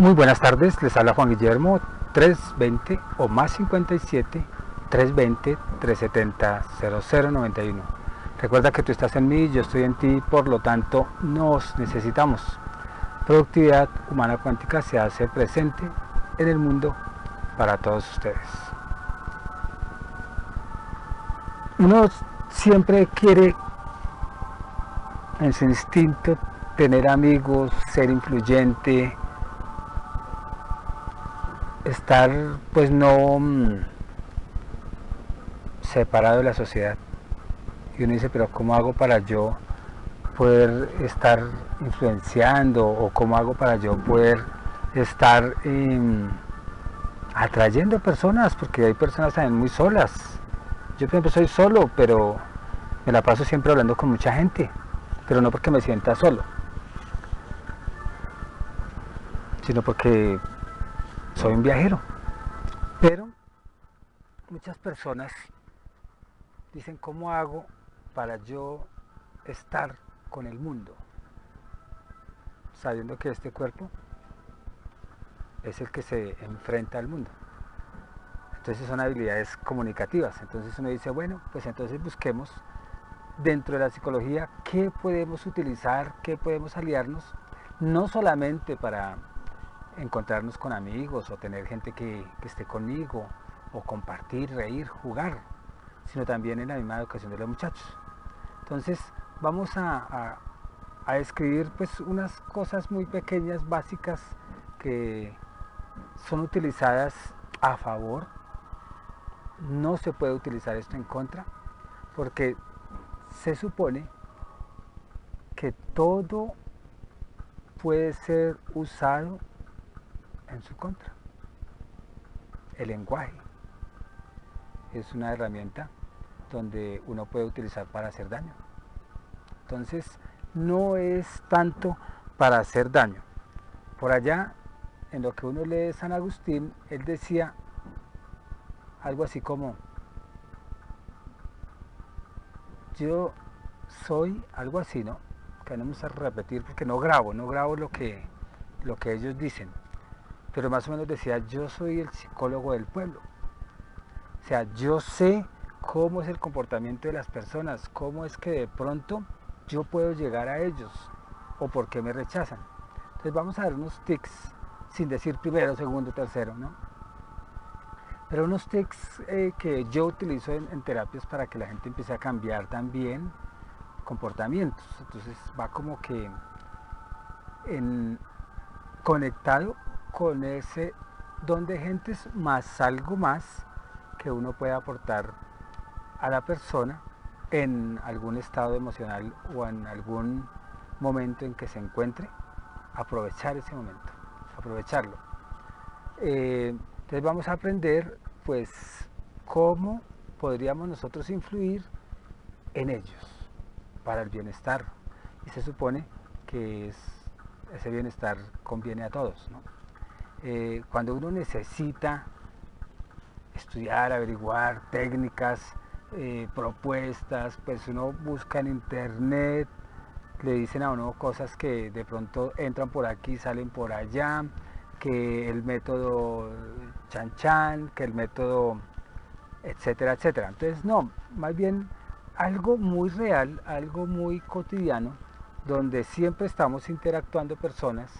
Muy buenas tardes, les habla Juan Guillermo, 320 o más 57 320 370 0091. Recuerda que tú estás en mí, yo estoy en ti, por lo tanto nos necesitamos. Productividad Humana Cuántica se hace presente en el mundo para todos ustedes. Uno siempre quiere en su instinto tener amigos, ser influyente, estar pues no separado de la sociedad. Y uno dice, pero ¿cómo hago para yo poder estar influenciando, o cómo hago para yo poder estar atrayendo personas? Porque hay personas también muy solas. Yo por ejemplo soy solo, pero me la paso siempre hablando con mucha gente, pero no porque me sienta solo, sino porque soy un viajero. Pero muchas personas dicen, ¿cómo hago para yo estar con el mundo? Sabiendo que este cuerpo es el que se enfrenta al mundo. Entonces son habilidades comunicativas. Entonces uno dice, bueno, pues entonces busquemos dentro de la psicología qué podemos utilizar, qué podemos aliarnos, no solamente para encontrarnos con amigos o tener gente que esté conmigo, o compartir, reír, jugar, sino también en la misma educación de los muchachos. Entonces vamos a escribir pues unas cosas muy pequeñas, básicas, que son utilizadas a favor. No se puede utilizar esto en contra, porque se supone que todo puede ser usado en su contra. El lenguaje es una herramienta donde uno puede utilizar para hacer daño. Entonces no es tanto para hacer daño. Por allá, en lo que uno lee de San Agustín, él decía algo así como, yo soy algo así, ¿no? Que no vamos a repetir porque no grabo lo que ellos dicen, pero más o menos decía, yo soy el psicólogo del pueblo. O sea, yo sé cómo es el comportamiento de las personas, cómo es que de pronto yo puedo llegar a ellos, o por qué me rechazan. Entonces vamos a dar unos tics, sin decir primero, segundo, tercero, ¿no? Pero unos tics que yo utilizo en terapias para que la gente empiece a cambiar también comportamientos. Entonces va como que conectado con ese don de gentes, más algo más que uno puede aportar a la persona en algún estado emocional o en algún momento en que se encuentre. Aprovechar ese momento, aprovecharlo. Entonces vamos a aprender pues cómo podríamos nosotros influir en ellos para el bienestar, y se supone que ese bienestar conviene a todos, ¿no? Cuando uno necesita estudiar, averiguar técnicas, propuestas, pues uno busca en internet, le dicen a uno cosas que de pronto entran por aquí, salen por allá, que el método Chan Chan, que el método etcétera, etcétera. Entonces no, más bien algo muy real, algo muy cotidiano, donde siempre estamos interactuando personas,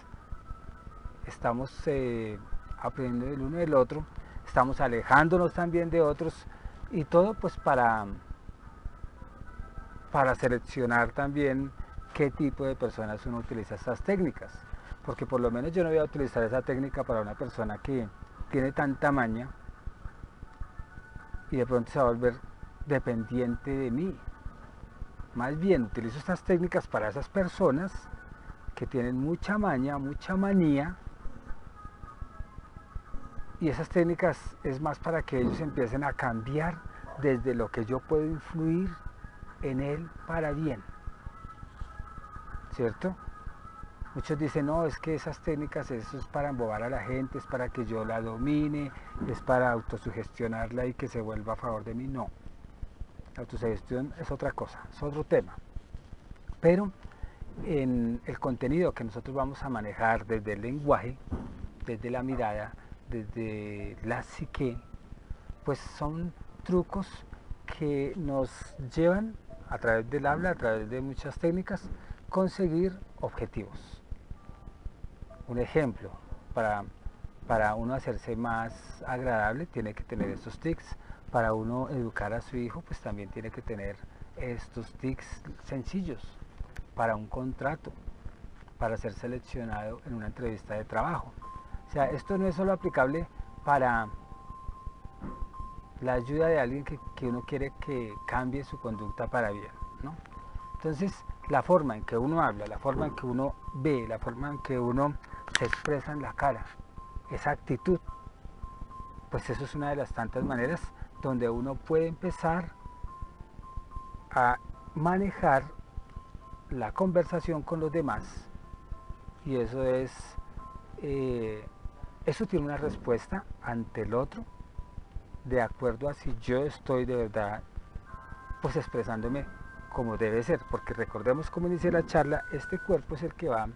estamos aprendiendo del uno del otro, estamos alejándonos también de otros, y todo pues para seleccionar también qué tipo de personas uno utiliza estas técnicas, porque por lo menos yo no voy a utilizar esa técnica para una persona que tiene tanta maña y de pronto se va a volver dependiente de mí. Más bien utilizo estas técnicas para esas personas que tienen mucha maña, mucha manía, y esas técnicas es más para que ellos empiecen a cambiar desde lo que yo puedo influir en él para bien, ¿cierto? Muchos dicen, no, es que esas técnicas, eso es para embobar a la gente, es para que yo la domine, es para autosugestionarla y que se vuelva a favor de mí. No, la autosugestión es otra cosa, es otro tema. Pero en el contenido que nosotros vamos a manejar desde el lenguaje, desde la mirada, desde la psique, pues son trucos que nos llevan a través del habla, a través de muchas técnicas, conseguir objetivos. Un ejemplo, para uno hacerse más agradable tiene que tener estos tics. Para uno educar a su hijo, pues también tiene que tener estos tics sencillos. Para un contrato, para ser seleccionado en una entrevista de trabajo. O sea, esto no es solo aplicable para la ayuda de alguien que uno quiere que cambie su conducta para bien, ¿no? Entonces, la forma en que uno habla, la forma en que uno ve, la forma en que uno se expresa en la cara, esa actitud, pues eso es una de las tantas maneras donde uno puede empezar a manejar la conversación con los demás, y eso tiene una respuesta ante el otro de acuerdo a si yo estoy de verdad pues expresándome como debe ser, porque recordemos como inicié la charla, este cuerpo es el que va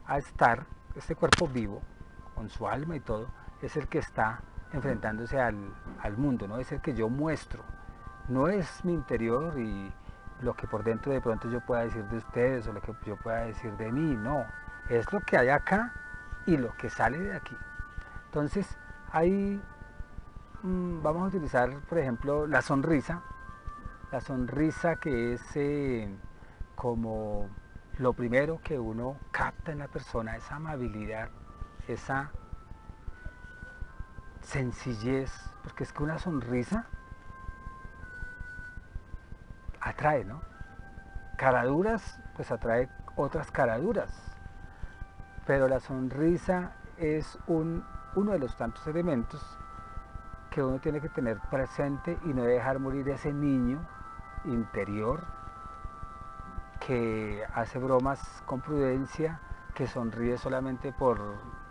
a estar, este cuerpo vivo, con su alma y todo, es el que está enfrentándose al mundo, ¿no? Es el que yo muestro, no es mi interior y lo que por dentro de pronto yo pueda decir de ustedes o lo que yo pueda decir de mí, no, es lo que hay acá y lo que sale de aquí. Entonces, ahí vamos a utilizar, por ejemplo, la sonrisa que es como lo primero que uno capta en la persona, esa amabilidad, esa sencillez, porque es que una sonrisa atrae, ¿no? Caraduras, pues atrae otras caraduras, pero la sonrisa es uno de los tantos elementos que uno tiene que tener presente y no dejar morir ese niño interior que hace bromas con prudencia, que sonríe solamente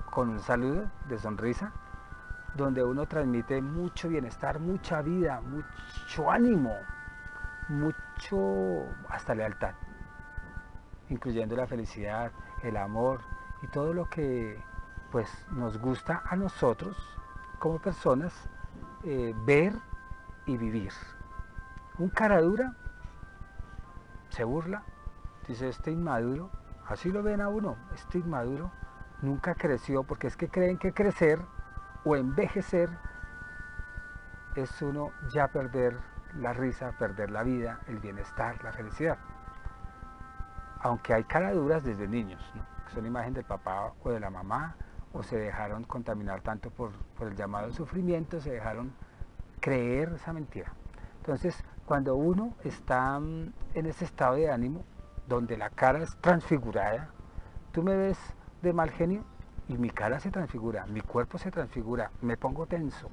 con un saludo de sonrisa, donde uno transmite mucho bienestar, mucha vida, mucho ánimo, mucho hasta lealtad, incluyendo la felicidad, el amor y todo lo que pues nos gusta a nosotros como personas ver y vivir. Un cara dura se burla, dice este inmaduro, así lo ven a uno, este inmaduro nunca creció, porque es que creen que crecer o envejecer es uno ya perder la risa, perder la vida, el bienestar, la felicidad. Aunque hay caraduras desde niños, ¿no? Que son imagen del papá o de la mamá, o se dejaron contaminar tanto por el llamado sufrimiento, se dejaron creer esa mentira. Entonces, cuando uno está en ese estado de ánimo, donde la cara es transfigurada, tú me ves de mal genio y mi cara se transfigura, mi cuerpo se transfigura, me pongo tenso,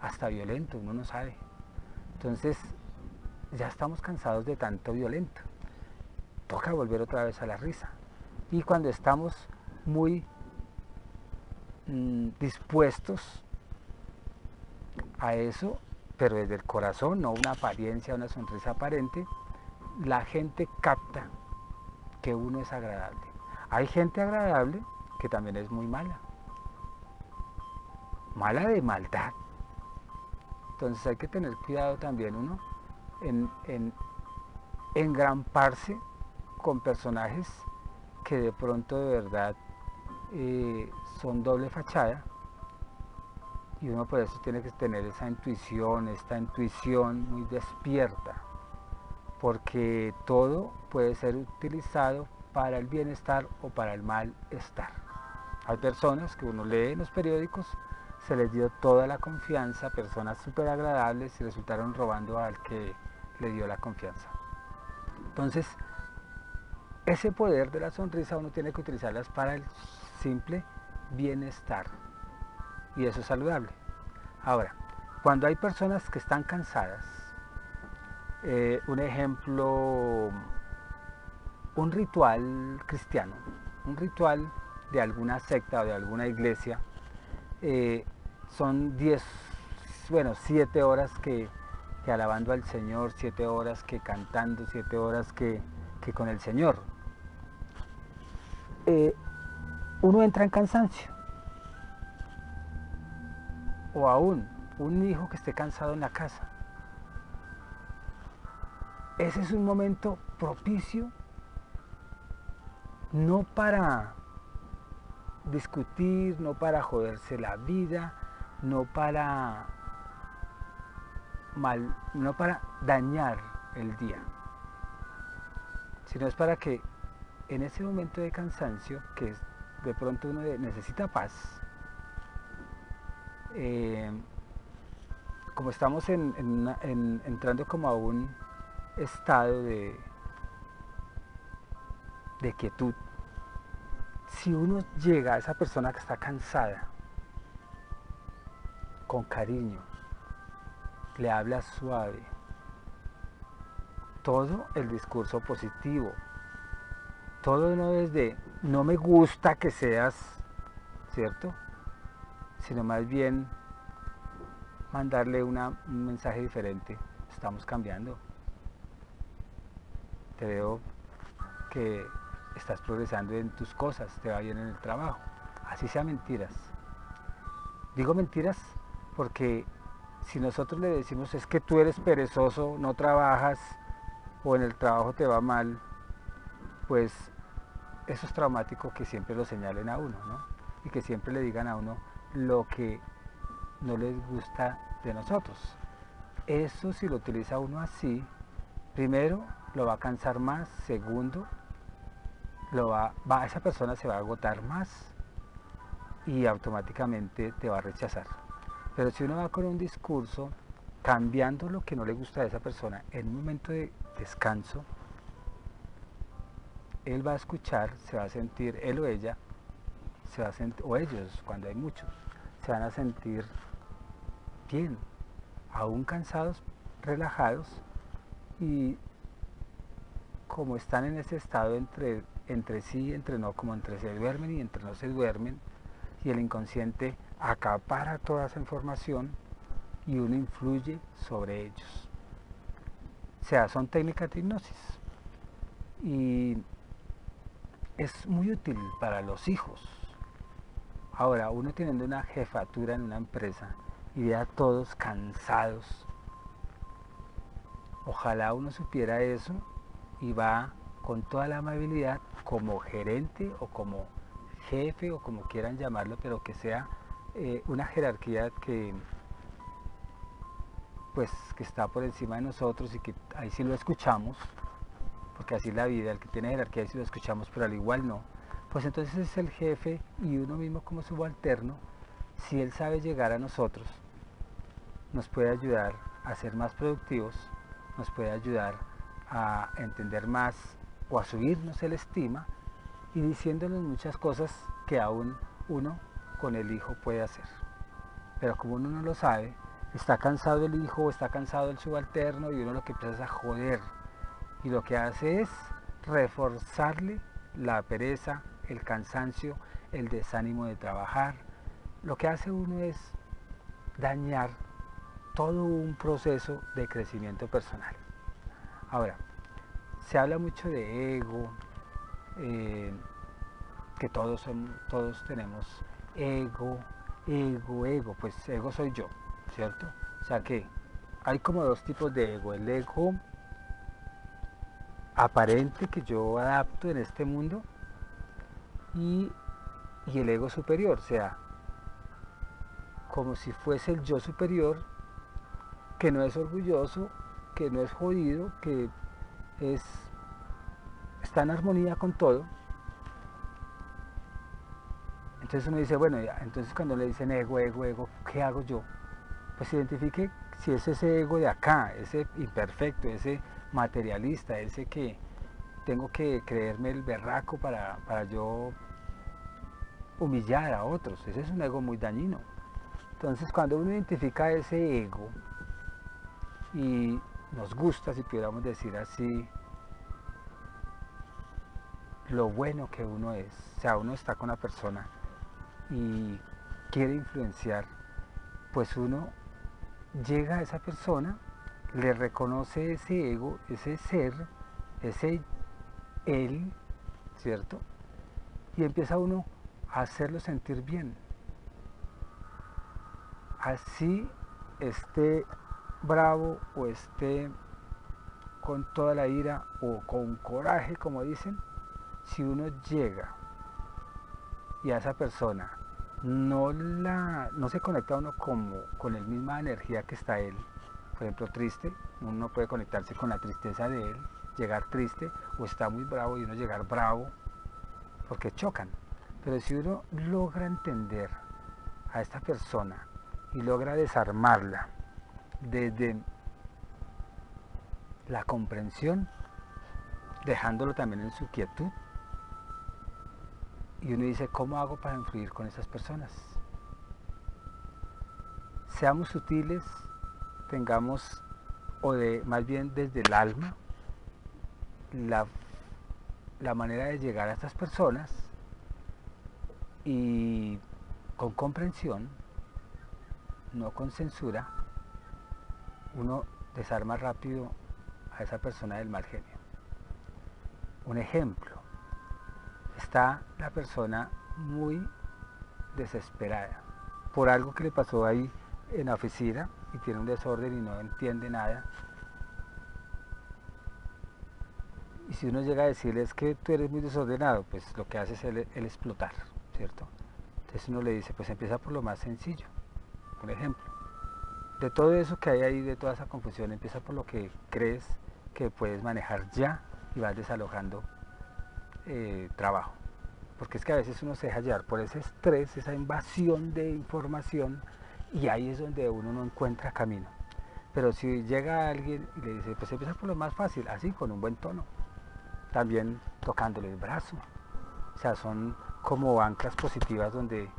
hasta violento, uno no sabe. Entonces, ya estamos cansados de tanto violento. Toca volver otra vez a la risa. Y cuando estamos muy dispuestos a eso, pero desde el corazón, no una apariencia, una sonrisa aparente, la gente capta que uno es agradable. Hay gente agradable que también es muy mala, mala de maldad. Entonces hay que tener cuidado también uno en engramparse con personajes que de pronto de verdad son doble fachada, y uno por eso tiene que tener esa intuición, esta intuición muy despierta, porque todo puede ser utilizado para el bienestar o para el malestar. Hay personas que uno lee en los periódicos, se les dio toda la confianza, personas súper agradables, y resultaron robando al que le dio la confianza. Entonces, ese poder de la sonrisa uno tiene que utilizarlas para el simple bienestar, y eso es saludable. Ahora, cuando hay personas que están cansadas, un ejemplo, un ritual cristiano, un ritual de alguna secta o de alguna iglesia, son 7 horas que alabando al Señor, 7 horas que cantando, 7 horas que con el Señor. Uno entra en cansancio, o aún un hijo que esté cansado en la casa. Ese es un momento propicio no para discutir, no para joderse la vida, no para no para dañar el día, sino es para que en ese momento de cansancio, que es, de pronto uno necesita paz, como estamos entrando como a un estado de quietud, si uno llega a esa persona que está cansada, con cariño, le habla suave, todo el discurso positivo, todo no desde no me gusta que seas, ¿cierto? Sino más bien mandarle un mensaje diferente. Estamos cambiando. Te veo que estás progresando en tus cosas, te va bien en el trabajo. Así sea mentiras. Digo mentiras porque si nosotros le decimos es que tú eres perezoso, no trabajas o en el trabajo te va mal, pues eso es traumático que siempre lo señalen a uno, ¿no? Y que siempre le digan a uno lo que no les gusta de nosotros. Eso si lo utiliza uno así, primero lo va a cansar más, segundo, esa persona se va a agotar más y automáticamente te va a rechazar. Pero si uno va con un discurso cambiando lo que no le gusta de esa persona en un momento de descanso, él va a escuchar, se va a sentir, él o ella, se va a sentir, o ellos, cuando hay muchos, se van a sentir bien, aún cansados, relajados, y como están en ese estado entre sí, entre no, como entre se duermen y entre no se duermen, y el inconsciente acapara toda esa información y uno influye sobre ellos. O sea, son técnicas de hipnosis y es muy útil para los hijos. Ahora, uno teniendo una jefatura en una empresa y ve a todos cansados, ojalá uno supiera eso y va con toda la amabilidad como gerente o como jefe o como quieran llamarlo, pero que sea una jerarquía pues que está por encima de nosotros y que ahí sí lo escuchamos, porque así es la vida, el que tiene jerarquía ahí sí lo escuchamos, pero al igual no. Pues entonces es el jefe y uno mismo como subalterno, si él sabe llegar a nosotros, nos puede ayudar a ser más productivos, nos puede ayudar a entender más o a subirnos el estima y diciéndonos muchas cosas que aún uno con el hijo puede hacer. Pero como uno no lo sabe, está cansado el hijo o está cansado el subalterno y uno lo que empieza es a joder. Y lo que hace es reforzarle la pereza, el cansancio, el desánimo de trabajar. Lo que hace uno es dañar todo un proceso de crecimiento personal. Ahora, se habla mucho de ego, que todos tenemos ego, pues ego soy yo, ¿cierto? O sea que hay como dos tipos de ego, el ego aparente que yo adapto en este mundo y el ego superior, o sea, como si fuese el yo superior, que no es orgulloso, que no es jodido, que es, está en armonía con todo. Entonces uno dice, bueno, ya, entonces cuando le dicen ego, ¿qué hago yo? Pues identifique si es ese ego de acá, ese imperfecto, ese materialista, ese que tengo que creerme el berraco para yo humillar a otros. Ese es un ego muy dañino. Entonces cuando uno identifica ese ego y nos gusta, si pudiéramos decir así, lo bueno que uno es, o sea, uno está con una persona y quiere influenciar, pues uno llega a esa persona, le reconoce ese ego, ese ser, ese él, ¿cierto? Y empieza uno a hacerlo sentir bien, así esté bravo o esté con toda la ira o con coraje, como dicen, si uno llega y a esa persona no se conecta uno como con la misma energía que está él, por ejemplo triste, uno no puede conectarse con la tristeza de él, llegar triste, o está muy bravo y uno llegar bravo, porque chocan. Pero si uno logra entender a esta persona y logra desarmarla desde la comprensión, dejándolo también en su quietud, y uno dice, ¿cómo hago para influir con esas personas? Seamos sutiles, tengamos, más bien desde el alma, la, la manera de llegar a estas personas, y con comprensión, no con censura, uno desarma rápido a esa persona del mal genio. Un ejemplo, está la persona muy desesperada por algo que le pasó ahí en la oficina y tiene un desorden y no entiende nada. Y si uno llega a decirles que tú eres muy desordenado, pues lo que hace es el explotar, ¿cierto? Entonces uno le dice, pues empieza por lo más sencillo. Un ejemplo, de todo eso que hay ahí, de toda esa confusión, empieza por lo que crees que puedes manejar ya y vas desalojando trabajo. Porque es que a veces uno se deja llevar por ese estrés, esa invasión de información, y ahí es donde uno no encuentra camino. Pero si llega alguien y le dice, pues empieza por lo más fácil, así, con un buen tono, también tocándole el brazo. O sea, son como anclas positivas donde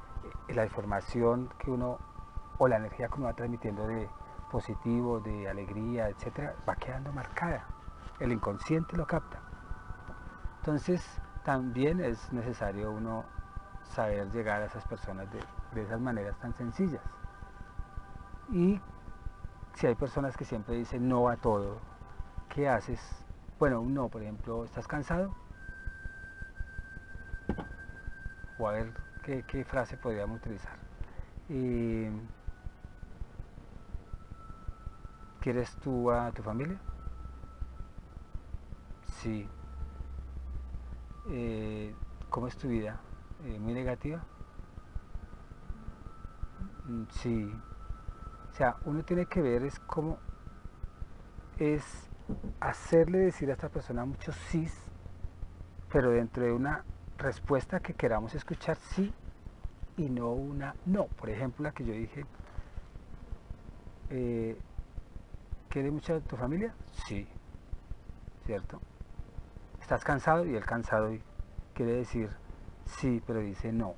la información que uno, o la energía que uno va transmitiendo de positivo, de alegría, etcétera, va quedando marcada. El inconsciente lo capta. Entonces, también es necesario uno saber llegar a esas personas de esas maneras tan sencillas. Y si hay personas que siempre dicen no a todo, ¿qué haces? Bueno, un no, por ejemplo, ¿estás cansado? O a ver qué frase podríamos utilizar. ¿Quieres tú a tu familia? Sí. ¿Cómo es tu vida? ¿Muy negativa? Sí. O sea, uno tiene que ver es cómo es hacerle decir a esta persona muchos sís, pero dentro de una respuesta que queramos escuchar sí y no una no. Por ejemplo, la que yo dije, ¿quieres mucho a tu familia? Sí, ¿cierto? ¿Estás cansado? Y el cansado quiere decir sí, pero dice no.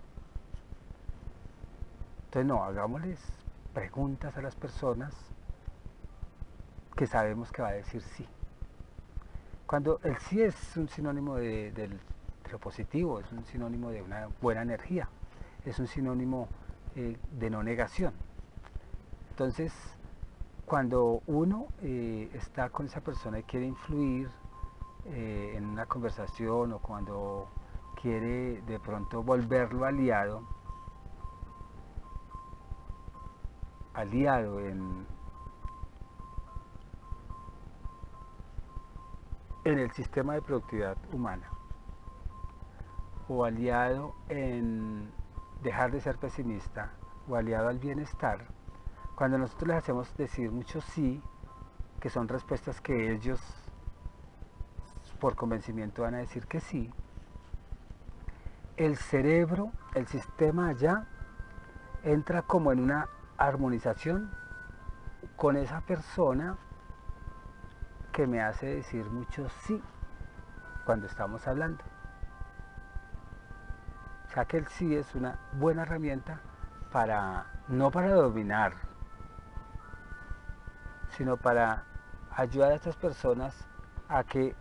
Entonces no, hagámosles preguntas a las personas que sabemos que va a decir sí. Cuando el sí es un sinónimo de lo positivo, es un sinónimo de una buena energía, es un sinónimo de no negación. Entonces, cuando uno está con esa persona y quiere influir en una conversación, o cuando quiere de pronto volverlo aliado en el sistema de productividad humana, o aliado en dejar de ser pesimista, o aliado al bienestar, cuando nosotros les hacemos decir mucho sí, que son respuestas que ellos por convencimiento van a decir que sí, el cerebro, el sistema allá, entra como en una armonización con esa persona que me hace decir mucho sí cuando estamos hablando. O sea que el sí es una buena herramienta no para dominar, sino para ayudar a estas personas a que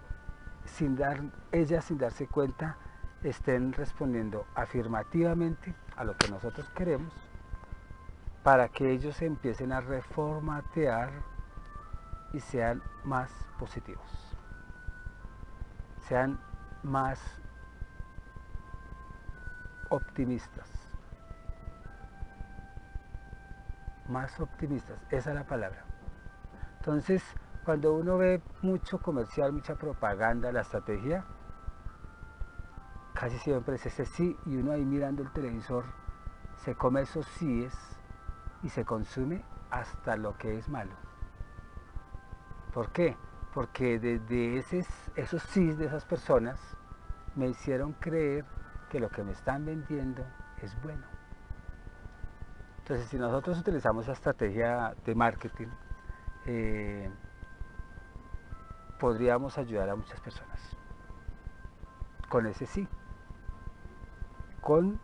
ellas sin darse cuenta estén respondiendo afirmativamente a lo que nosotros queremos, para que ellos se empiecen a reformatear y sean más positivos, sean más optimistas. más optimistas, esa es la palabra. Entonces, cuando uno ve mucho comercial, mucha propaganda, la estrategia, casi siempre es ese sí, y uno ahí mirando el televisor se come esos síes y se consume hasta lo que es malo. ¿Por qué? Porque desde esos sís de esas personas me hicieron creer que lo que me están vendiendo es bueno. Entonces, si nosotros utilizamos esa estrategia de marketing, podríamos ayudar a muchas personas con ese sí, con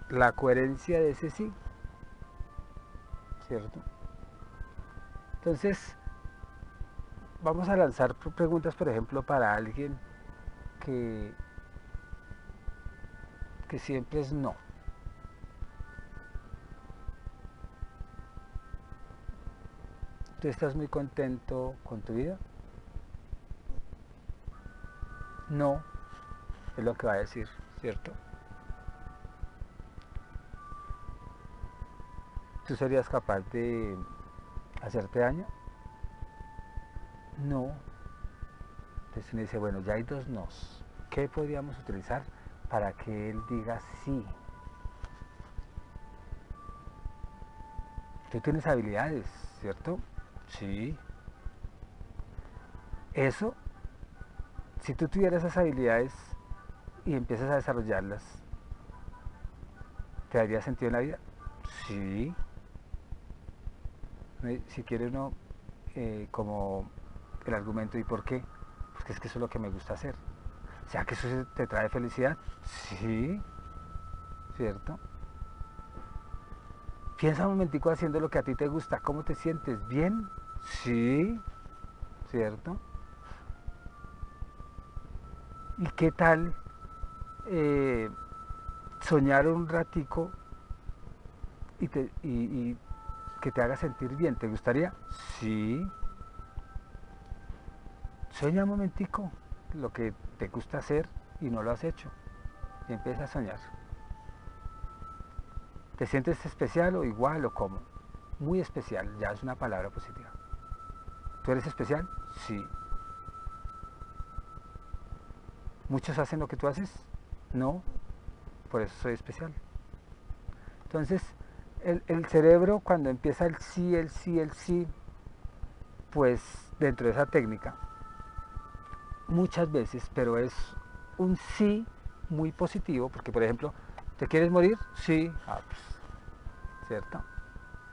la coherencia de ese sí, ¿cierto? Entonces, vamos a lanzar preguntas, por ejemplo, para alguien que, que siempre es no. ¿Tú estás muy contento con tu vida? No, es lo que va a decir, ¿cierto? ¿Tú serías capaz de hacerte daño? No. Entonces uno dice, bueno, ya hay dos nos. ¿Qué podríamos utilizar para que él diga sí? Tú tienes habilidades, ¿cierto? Sí. Eso, si tú tuvieras esas habilidades y empiezas a desarrollarlas, ¿te daría sentido en la vida? Sí. Si quiere uno, como el argumento, ¿y por qué? Porque es que eso es lo que me gusta hacer. O sea, que eso te trae felicidad. Sí, ¿cierto? Piensa un momentico haciendo lo que a ti te gusta. ¿Cómo te sientes? ¿Bien? Sí, ¿cierto? ¿Y qué tal eh, soñar un ratico y que te haga sentir bien? ¿Te gustaría? Sí. Sueña un momentico lo que te gusta hacer y no lo has hecho. Y empieza a soñar. ¿Te sientes especial o igual o cómo? Muy especial, ya es una palabra positiva. ¿Tú eres especial? Sí. ¿Muchos hacen lo que tú haces? No, por eso soy especial. Entonces, el cerebro cuando empieza el sí, el sí, el sí, pues dentro de esa técnica, muchas veces, pero es un sí muy positivo, porque por ejemplo, ¿te quieres morir? Sí, pues, ¿cierto?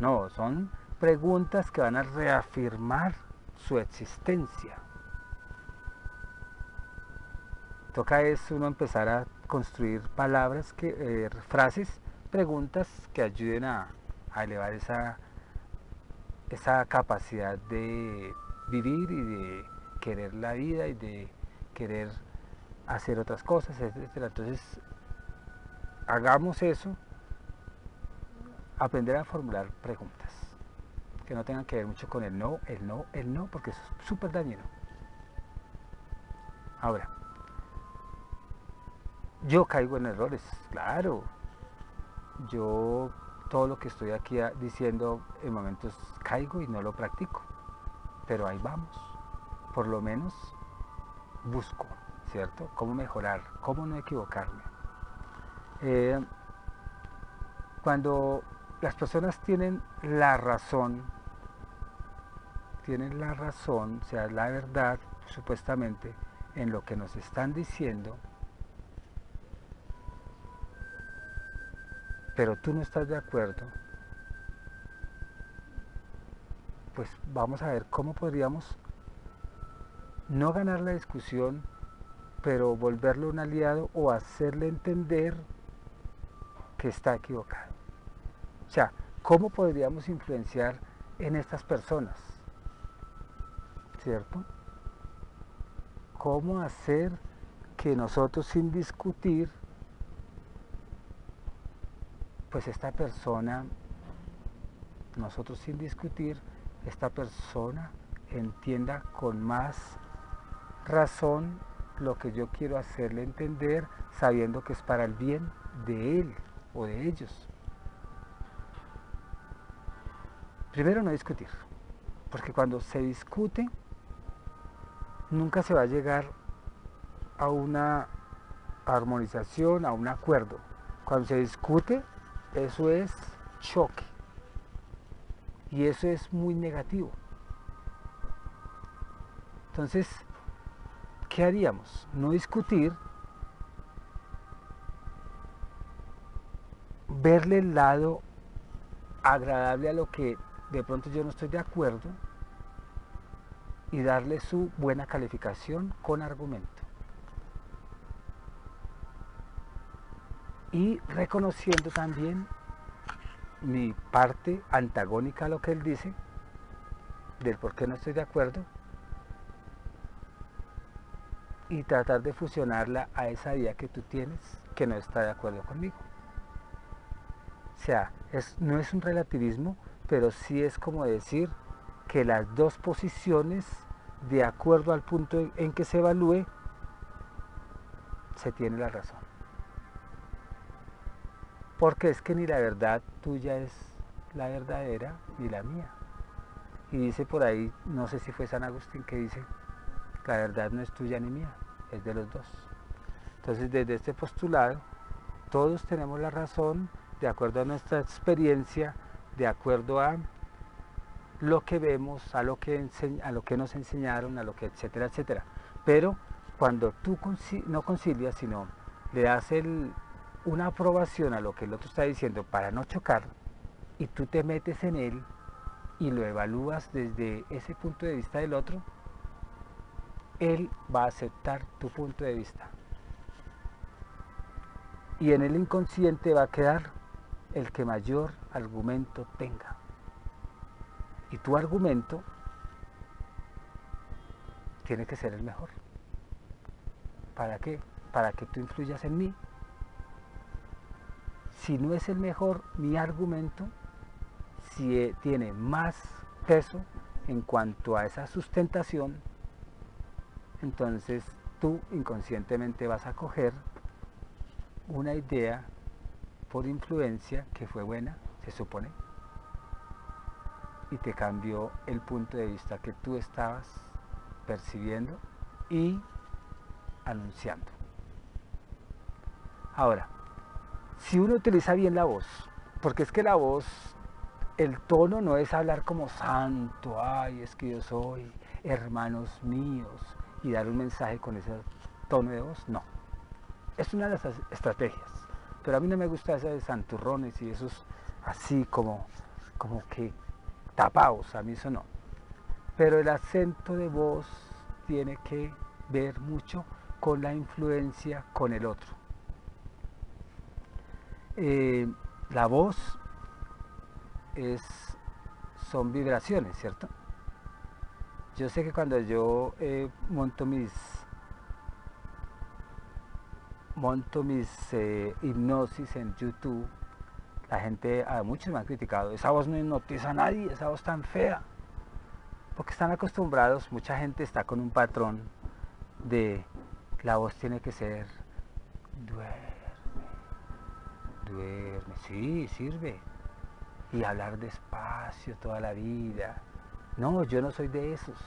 No, son preguntas que van a reafirmar su existencia. Toca es uno empezar a construir palabras, frases, preguntas que ayuden a elevar esa capacidad de vivir y de querer la vida y de querer hacer otras cosas, etcétera. Entonces, hagamos eso, aprender a formular preguntas que no tengan que ver mucho con el no, el no, el no, porque eso es súper dañino. Ahora, yo caigo en errores, claro. Yo todo lo que estoy aquí diciendo en momentos caigo y no lo practico, pero ahí vamos. Por lo menos busco, ¿cierto? Cómo mejorar, cómo no equivocarme. Eh, Cuando las personas tienen la razón, o sea, la verdad, supuestamente, en lo que nos están diciendo, pero tú no estás de acuerdo, pues vamos a ver cómo podríamos no ganar la discusión, pero volverlo un aliado o hacerle entender que está equivocado. O sea, ¿cómo podríamos influenciar en estas personas? ¿Cierto? ¿Cómo hacer que nosotros sin discutir, pues esta persona, nosotros sin discutir, esta persona entienda con más razón lo que yo quiero hacerle entender, sabiendo que es para el bien de él o de ellos? Primero, no discutir, porque cuando se discute, nunca se va a llegar a una armonización, a un acuerdo. Cuando se discute, eso es choque, y eso es muy negativo. Entonces, ¿qué haríamos? No discutir, verle el lado agradable a lo que de pronto yo no estoy de acuerdo y darle su buena calificación con argumento. Y reconociendo también mi parte antagónica a lo que él dice, del por qué no estoy de acuerdo, y tratar de fusionarla a esa idea que tú tienes que no está de acuerdo conmigo. O sea, no es un relativismo, pero sí es como decir que las dos posiciones, de acuerdo al punto en que se evalúe, se tiene la razón. Porque es que ni la verdad tuya es la verdadera, ni la mía. Y dice por ahí, no sé si fue San Agustín, que dice, la verdad no es tuya ni mía, es de los dos. Entonces, desde este postulado, todos tenemos la razón de acuerdo a nuestra experiencia, de acuerdo a lo que vemos, a lo que nos enseñaron, a lo que, etcétera, etcétera. Pero cuando tú no concilias, sino le das una aprobación a lo que el otro está diciendo para no chocar, y tú te metes en él y lo evalúas desde ese punto de vista del otro, él va a aceptar tu punto de vista. Y en el inconsciente va a quedar el que mayor argumento tenga. Y tu argumento tiene que ser el mejor. ¿Para qué? Para que tú influyas en mí. Si no es el mejor mi argumento, si tiene más peso en cuanto a esa sustentación, entonces tú inconscientemente vas a coger una idea por influencia que fue buena, se supone, y te cambió el punto de vista que tú estabas percibiendo y anunciando. Ahora, si uno utiliza bien la voz, porque es que la voz, el tono no es hablar como santo, ay, es que yo soy hermanos míos, y dar un mensaje con ese tono de voz, no. Es una de las estrategias, pero a mí no me gusta esa de santurrones y esos así como que tapados, a mí eso no. Pero el acento de voz tiene que ver mucho con la influencia con el otro. La voz son vibraciones, ¿cierto? Yo sé que cuando yo monto mis hipnosis en YouTube, la gente, muchos me han criticado, esa voz no hipnotiza a nadie, esa voz tan fea. Porque están acostumbrados, mucha gente está con un patrón de la voz tiene que ser duerme, sí, sirve. Y hablar despacio toda la vida. No, yo no soy de esos.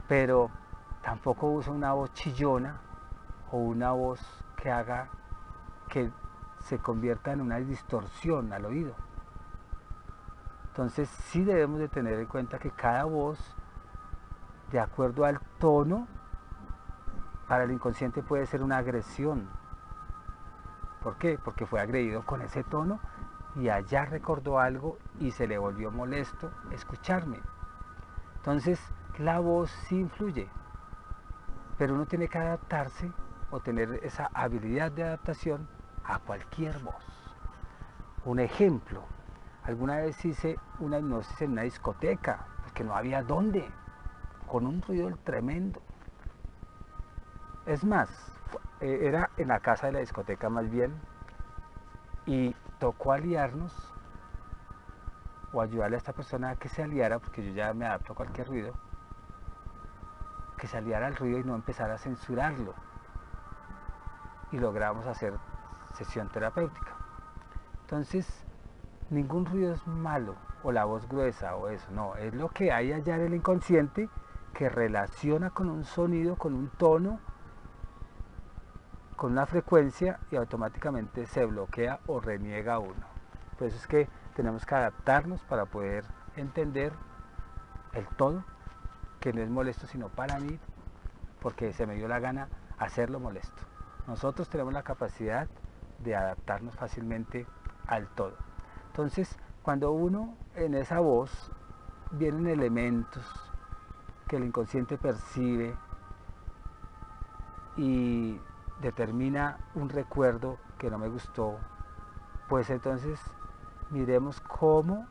Pero tampoco uso una voz chillona o una voz que haga que se convierta en una distorsión al oído. Entonces sí debemos de tener en cuenta que cada voz, de acuerdo al tono, para el inconsciente puede ser una agresión. ¿Por qué? Porque fue agredido con ese tono y allá recordó algo y se le volvió molesto escucharme. Entonces la voz sí influye, pero uno tiene que adaptarse o tener esa habilidad de adaptación a cualquier voz. Un ejemplo, alguna vez hice una hipnosis en una discoteca, porque no había dónde, con un ruido tremendo. Es más, era en la casa de la discoteca más bien, y tocó aliarnos, o ayudarle a esta persona a que se aliara, porque yo ya me adapto a cualquier ruido, que se aliara al ruido y no empezara a censurarlo. Y logramos hacer sesión terapéutica. Entonces, ningún ruido es malo o la voz gruesa o eso, no, es lo que hay allá en el inconsciente que relaciona con un sonido, con un tono, con una frecuencia y automáticamente se bloquea o reniega uno. Por eso es que tenemos que adaptarnos para poder entender el todo, que no es molesto sino para mí, porque se me dio la gana hacerlo molesto. Nosotros tenemos la capacidad de adaptarnos fácilmente al todo. Entonces, cuando uno en esa voz vienen elementos que el inconsciente percibe y determina un recuerdo que no me gustó, pues entonces miremos cómo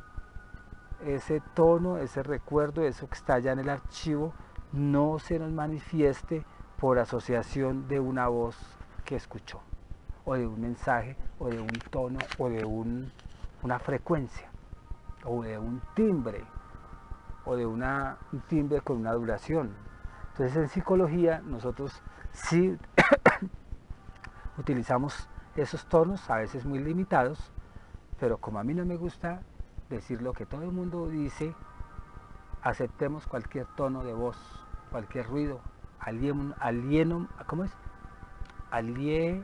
ese tono, ese recuerdo, eso que está allá en el archivo, no se nos manifieste por asociación de una voz que escuchó, o de un mensaje, o de un tono, o de una frecuencia, o de un timbre, o de un timbre con una duración. Entonces en psicología nosotros sí utilizamos esos tonos, a veces muy limitados, pero como a mí no me gusta decir lo que todo el mundo dice, aceptemos cualquier tono de voz, cualquier ruido, alieno, ¿cómo es? Ay,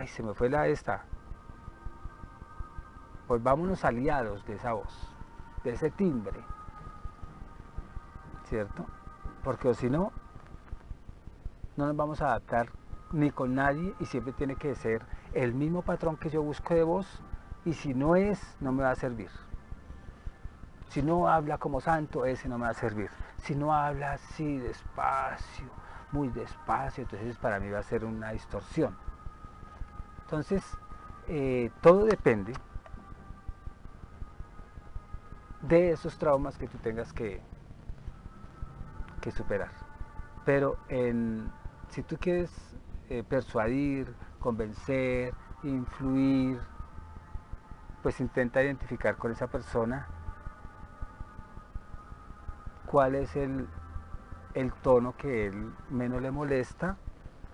se me fue la esta. Pues vámonos aliados de esa voz, de ese timbre, ¿cierto? Porque si no, no nos vamos a adaptar ni con nadie y siempre tiene que ser el mismo patrón que yo busco de voz, y si no es, no me va a servir. Si no habla como santo, ese no me va a servir. Si no habla así despacio, muy despacio, entonces para mí va a ser una distorsión. Entonces, todo depende de esos traumas que tú tengas que superar. Pero si tú quieres persuadir, convencer, influir, pues intenta identificar con esa persona cuál es el tono que él menos le molesta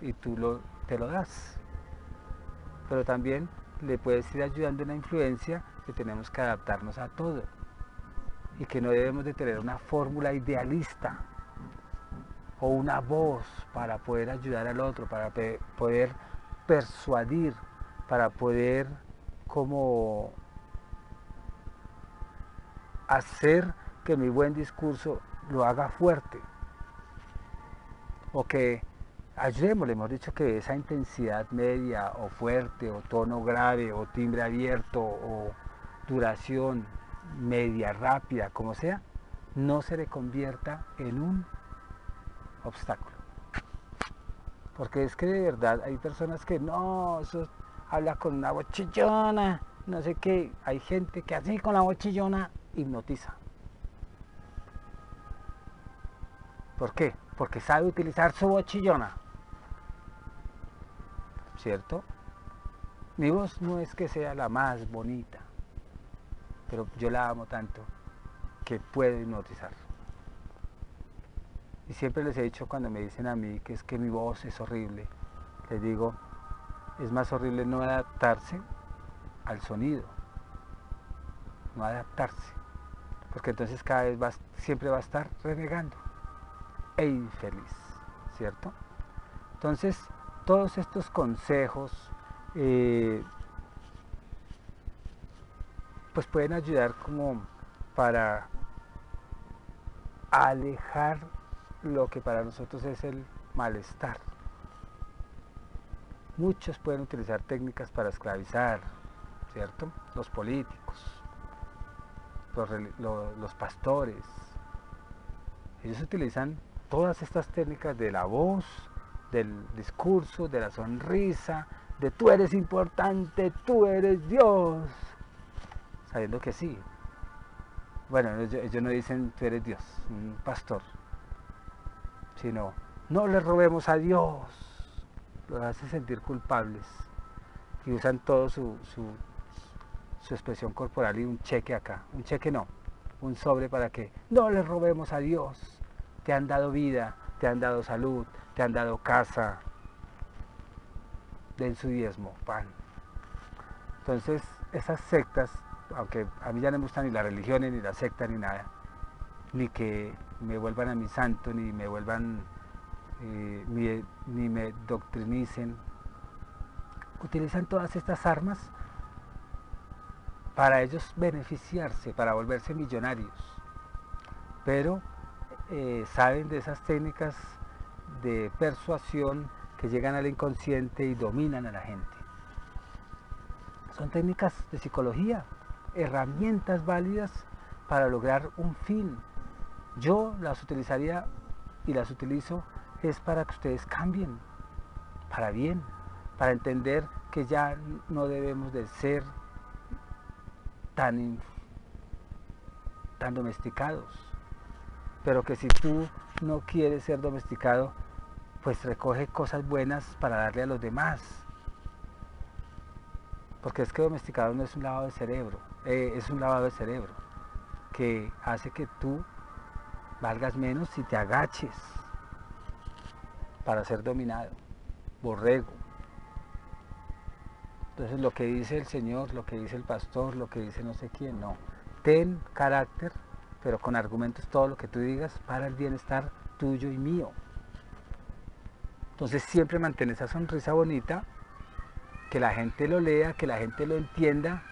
y tú te lo das. Pero también le puedes ir ayudando en la influencia que tenemos que adaptarnos a todo y que no debemos de tener una fórmula idealista o una voz para poder ayudar al otro, para poder persuadir, para poder como hacer que mi buen discurso lo haga fuerte, o que ayudémosle, hemos dicho que esa intensidad media o fuerte o tono grave o timbre abierto o duración media rápida, como sea, no se le convierta en un obstáculo. Porque es que de verdad hay personas que no, eso habla con una voz chillona, no sé qué, hay gente que así con la voz chillona hipnotiza. ¿Por qué? Porque sabe utilizar su voz chillona, ¿cierto? Mi voz no es que sea la más bonita, pero yo la amo tanto que puedo hipnotizar. Y siempre les he dicho cuando me dicen a mí que es que mi voz es horrible, les digo, es más horrible no adaptarse al sonido, no adaptarse, porque entonces cada vez siempre va a estar renegando e infeliz, ¿cierto? Entonces, todos estos consejos pues pueden ayudar como para alejar lo que para nosotros es el malestar. Muchos pueden utilizar técnicas para esclavizar, ¿cierto? Los políticos, los pastores, ellos utilizan todas estas técnicas de la voz, del discurso, de la sonrisa, de tú eres importante, tú eres Dios, sabiendo que sí. Bueno, ellos no dicen tú eres Dios, un pastor, sino no le robemos a Dios, los hace sentir culpables y usan todo su expresión corporal y un cheque acá, un cheque no, un sobre para que no le robemos a Dios. Te han dado vida, te han dado salud, te han dado casa, den su diezmo, pan. Entonces esas sectas, aunque a mí ya no me gustan ni las religiones, ni las sectas, ni nada, ni que me vuelvan a mi santo, ni me vuelvan, ni me doctrinicen, utilizan todas estas armas para ellos beneficiarse, para volverse millonarios, pero saben de esas técnicas de persuasión que llegan al inconsciente y dominan a la gente. Son técnicas de psicología, herramientas válidas para lograr un fin. Yo las utilizaría y las utilizo es para que ustedes cambien, para bien, para entender que ya no debemos de ser tan domesticados, pero que si tú no quieres ser domesticado, pues recoge cosas buenas para darle a los demás, porque es que domesticado no es un lavado de cerebro, es un lavado de cerebro que hace que tú valgas menos si te agaches para ser dominado, borrego. Entonces lo que dice el Señor, lo que dice el pastor, lo que dice no sé quién, no. Ten carácter, pero con argumentos todo lo que tú digas para el bienestar tuyo y mío. Entonces siempre mantén esa sonrisa bonita, que la gente lo lea, que la gente lo entienda,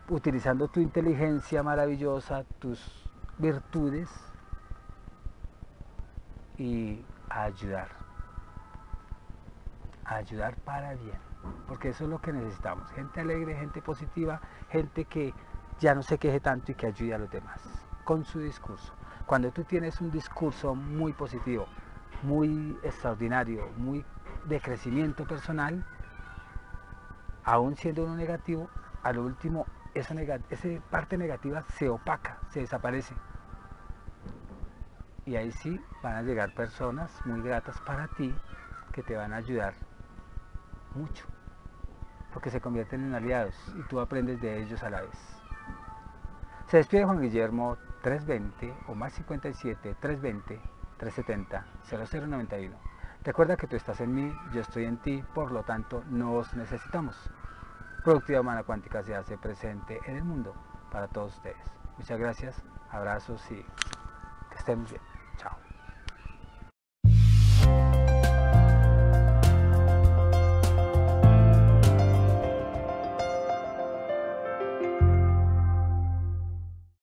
utilizando tu inteligencia maravillosa, tus virtudes y a ayudar para bien, porque eso es lo que necesitamos, gente alegre, gente positiva, gente que ya no se queje tanto y que ayude a los demás con su discurso. Cuando tú tienes un discurso muy positivo, muy extraordinario, muy de crecimiento personal, aún siendo uno negativo, a lo último esa parte negativa se opaca, se desaparece. Y ahí sí van a llegar personas muy gratas para ti que te van a ayudar mucho, porque se convierten en aliados y tú aprendes de ellos a la vez. Se despide Juan Guillermo 320 o más 57 320 370 0091. Recuerda que tú estás en mí, yo estoy en ti, por lo tanto nos necesitamos. Productividad Humana Cuántica se hace presente en el mundo para todos ustedes. Muchas gracias, abrazos y que estén bien. Chao.